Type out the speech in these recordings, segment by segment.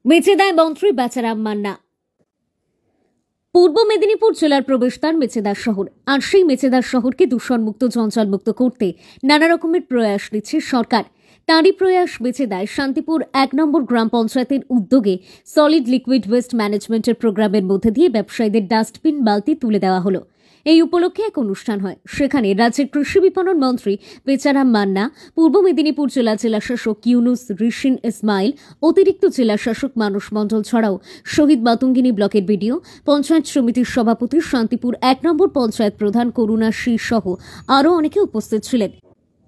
বেঁচে দেয় মন্ত্রী বেচারাম মান্না। পূর্ব মেদিনীপুর জেলার প্রবেশদ্বার মেচেদা শহর, আর সেই মেচেদা শহরকে দূষণমুক্ত জঞ্জালমুক্ত করতে নানা রকমের প্রয়াস নিচ্ছে সরকার। তারই প্রয়াস মেচেদায় শান্তিপুর ১ নম্বর গ্রাম পঞ্চায়েতের উদ্যোগে সলিড লিকুইড ওয়েস্ট ম্যানেজমেন্টের প্রোগ্রামের মধ্যে দিয়ে ব্যবসায়ীদের ডাস্টবিন বালতি তুলে দেওয়া হলো। এই উপলক্ষে এক অনুষ্ঠান হয়, সেখানে রাজ্যের কৃষি বিপণন মন্ত্রী বেচারাম মান্না, পূর্ব মেদিনীপুর জেলাশাসক ইউনুস রিশিন ইসমাইল, অতিরিক্ত জেলাশাসক মানস মণ্ডল ছাড়াও শহীদ মাতঙ্গিনী ব্লকের বিডিও, পঞ্চায়েত সমিতির সভাপতি, শান্তিপুর ১ নম্বর পঞ্চায়েত প্রধান করুণা শি সহ আরও অনেকে উপস্থিত ছিলেন।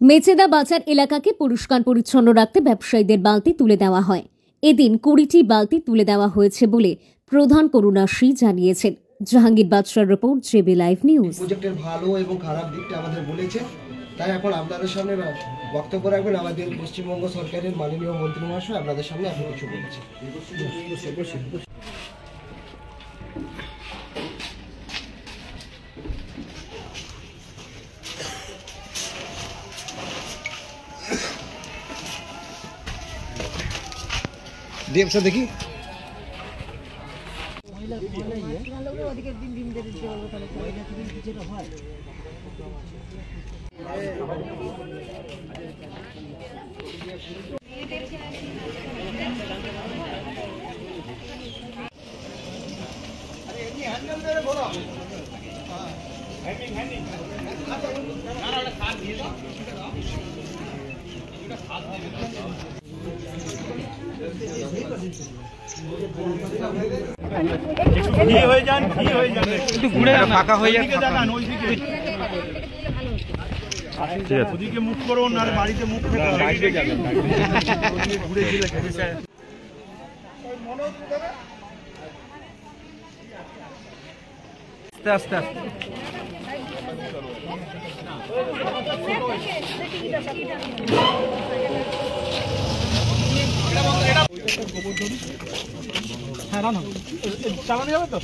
মেচেদা বাজার এলাকাকে পরিষ্কার পরিচ্ছন্ন রাখতে ব্যবসায়ীদের বালতি তুলে দেওয়া হয়। এদিন ২০টি বালতি তুলে দেওয়া হয়েছে বলে প্রধান করুণা শি জানিয়েছেন। জাহাঙ্গীর বাদশার রিপোর্ট, জেবি লাইভ নিউজ। প্রজেক্টের ভালো এবং খারাপ দিকটা আমাদের বলেছে, তাই এখন আপনাদের সামনে বক্তব্য রাখবেন আমাদের পশ্চিমবঙ্গ সরকারের মাননীয় মন্ত্রী মহাশয়। আপনাদের সামনে আপনি কিছু বলেছেন। দেখছো দেখি ওদিকে মুখ করুন, আর বাড়িতে মুখ বাইরে যাবেন, ঘুরে গেলে আস্তে আস্তে আস্তে চালানো যাবে তো।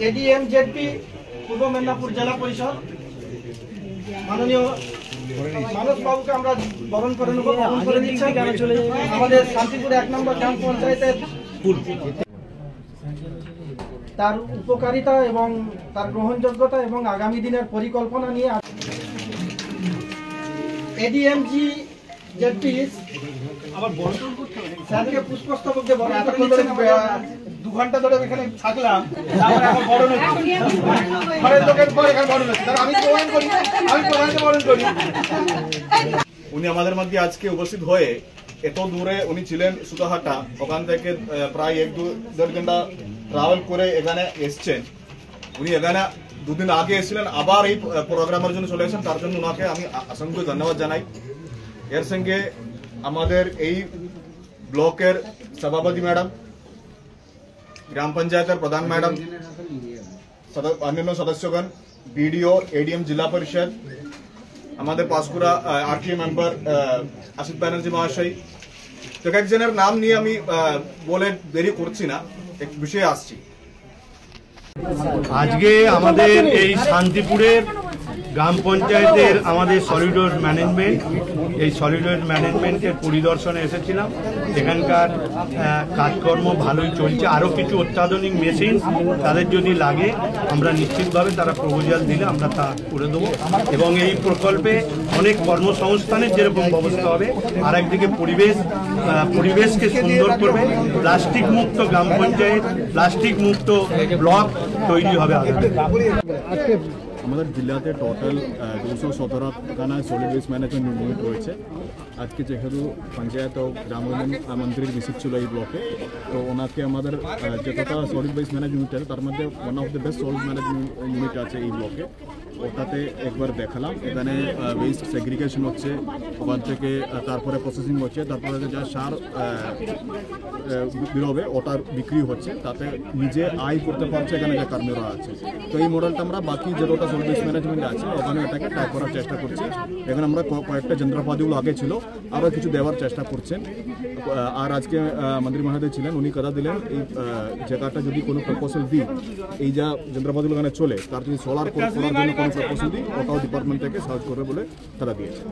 এডিএম জেডপি পূর্ব মেদিনীপুর জেলা পরিষদ মাননীয় মানস বাবুকে আমরা বরণ করে নেব। বরণ করে দিচ্ছি আমাদের শান্তিপুর ১ নম্বর গ্রাম পঞ্চায়েতের তার উপকারিতা এবং তার গ্রহণযোগ্যতা এবং আগামী দিনের পরিকল্পনা নিয়ে এডিএমজি জেডপি আবার বরণ করতে হবে। স্যারকে পুষ্পস্তবক দিয়ে বরণ করে নিচ্ছেন। 2 ঘন্টা ধরে এখানে থাকলাম, তারপরে এখন বরণ হচ্ছে ঘরের লোকের পর এখানে বরণ হচ্ছে। আমি প্রমাণ করি, আমি প্রধানকে বরণ করি। উনি আমাদের মধ্যে আজকে উপস্থিত হয়ে এত দূরে উনি ছিলেন সুতাহাটা, ওখান থেকে প্রায় 1-2 ঘন্টা ট্রাভেল করে এখানে এসছেন। উনি এখানে 2 দিন আগে এসেছিলেন, আবার এই প্রোগ্রামের জন্য চলে এসেছেন। তার জন্য ওনাকে আমি অসংখ্য ধন্যবাদ জানাই। এর সঙ্গে আমাদের এই ব্লকের সভাপতি ম্যাডাম, গ্রাম পঞ্চায়েতের প্রধান ম্যাডাম, অন্যান্য সদস্যগণ, বিডিও, এডিএম, জেলা পরিষদ, আমাদের পাঁশকুড়া আরটিএ মেম্বার আশিত ব্যানার্জি মহাশয়, তো একজনের নাম নিয়ে আমি বলে দেরি করছি না, এক বিষয়ে আসছি। আজকে আমাদের এই শান্তিপুরের গ্রাম পঞ্চায়েতের আমাদের সলিড ওয়েস্ট ম্যানেজমেন্ট, এই সলিড ওয়েস্ট ম্যানেজমেন্টের পরিদর্শনে এসেছিলাম। এখানকার কাজকর্ম ভালোই চলছে। আরও কিছু অত্যাধুনিক মেশিন তাদের যদি লাগে আমরা নিশ্চিতভাবে তারা প্রপোজাল দিলে আমরা তা করে দেবো। এবং এই প্রকল্পে অনেক কর্মসংস্থানের যেরকম ব্যবস্থা হবে, আর একদিকে পরিবেশকে সুন্দর করবে। প্লাস্টিক মুক্ত গ্রাম পঞ্চায়েত, প্লাস্টিক মুক্ত ব্লক তৈরি হবে। আমাদের জেলাতে টোটাল 217খানা সলিড ওয়েস্ট ম্যানেজমেন্ট ইউনিট রয়েছে। আজকে যেহেতু পঞ্চায়েত ও গ্রাম উন্নয়ন মন্ত্রীর ভিজিট ছিল এই ব্লকে, তো ওনাকে আমাদের যতটা সলিড ওয়েস্ট ম্যানেজমেন্ট ইউনিট আছে তার মধ্যে one of the best solid management unit আছে এই ব্লকে। ওটাতে একবার দেখালাম, এখানে ওয়েস্ট সেগ্রিগেশন হচ্ছে, ওখান থেকে তারপরে প্রসেসিং হচ্ছে, তারপরে যা সার বেরোবে ওটার বিক্রি হচ্ছে, তাতে নিজে আয় করতে পারছে এখানে যে কর্মীরা আছে। তো এই মডেলটা আমরা বাকি যেটা সলিড ওয়েস্ট ম্যানেজমেন্ট আছে ওখানে এটাকে ট্যাগ করার চেষ্টা করছি। এখানে আমরা কয়েকটা যন্ত্রপাতিগুলো আগে ছিল, আরও কিছু দেওয়ার চেষ্টা করছেন। আর আজকে মন্ত্রী মহোদয় ছিলেন, উনি কথা দিলেন এই জায়গাটা যদি কোনো প্রপোজাল দিই, এই যা যন্ত্রপাতিগুলো এখানে চলে তার যদি সোলার করার জন্য কোনো প্রপোজাল দিই, ওটাও ডিপার্টমেন্ট থেকে সাহায্য করবে বলে তারা দিয়েছে।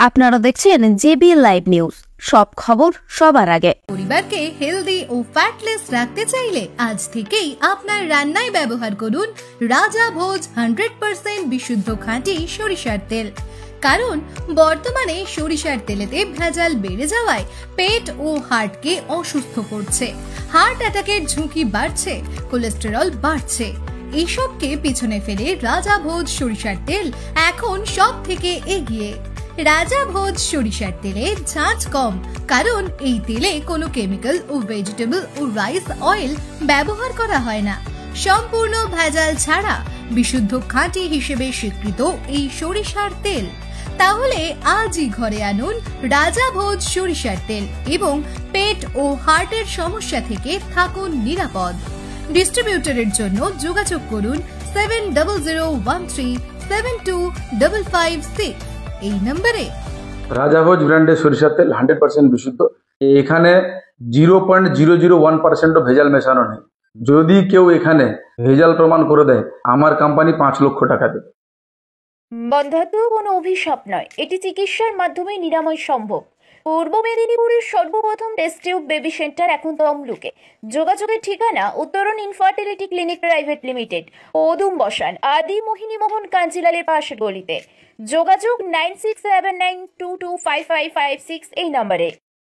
আপনারা দেখছেন জেবি লাইভ নিউজ, সব খবর সবার আগে। পরিবারকে হেলদি ও ফ্যাটলেস রাখতে চাইলে আজ থেকেই আপনার রান্নায় ব্যবহার করুন রাজা ভোজ 100% বিশুদ্ধ খাঁটি সরিষার তেল। কারণ বর্তমানে সরিষার তেলেতে ভেজাল বেড়ে যাওয়ায় পেট ও হার্টকে অসুস্থ করছে, হার্ট অ্যাটাকের ঝুঁকি বাড়ছে, কোলেস্টেরল বাড়ছে। এসবকে পিছনে ফেলে রাজা ভোজ সরিষার তেল এখন সব থেকে এগিয়ে। রাজা ভোজ সরিষার তেলে ঝাঁঝ কম, কারণ এই তেলে কোনো কেমিক্যাল ও ভেজিটেবল ও রাইস অয়েল ব্যবহার করা হয় না। সম্পূর্ণ ভেজাল ছাড়া বিশুদ্ধ খাঁটি হিসেবে স্বীকৃত এই সরিষার তেল। তাহলে আজই ঘরে আনুন রাজা ভোজ সরিষার তেল এবং পেট ও হার্টের সমস্যা থেকে থাকুন নিরাপদ। ডিস্ট্রিবিউটরের জন্য যোগাযোগ করুন 7013725556 এই নম্বরে। রাজাভোজ ব্র্যান্ডের সরিষার তেল 100% বিশুদ্ধ। এখানে 0.001% ভেজাল মেশানো নেই। যদি কেউ এখানে ভেজাল প্রমাণ করে দেয়, আমার কোম্পানি 5 লক্ষ টাকা দেবে। বন্ধ্যাত্ব কোনো অভিশাপ নয়, এটি চিকিৎসার মাধ্যমে নিরাময় সম্ভব। পূর্ব মেদিনীপুরের সর্বপ্রথম টেস্ট টিউব বেবি সেন্টার এখন তমলুকে। যোগাযোগের ঠিকানা উত্তরণ ইনফার্টিলিটি ক্লিনিক প্রাইভেট লিমিটেড, ওদুম বসান, আদি মোহিনী মোহন কাঞ্জিলালের পাশের গলিতে। যোগাযোগ 9679225556 এই নম্বরে।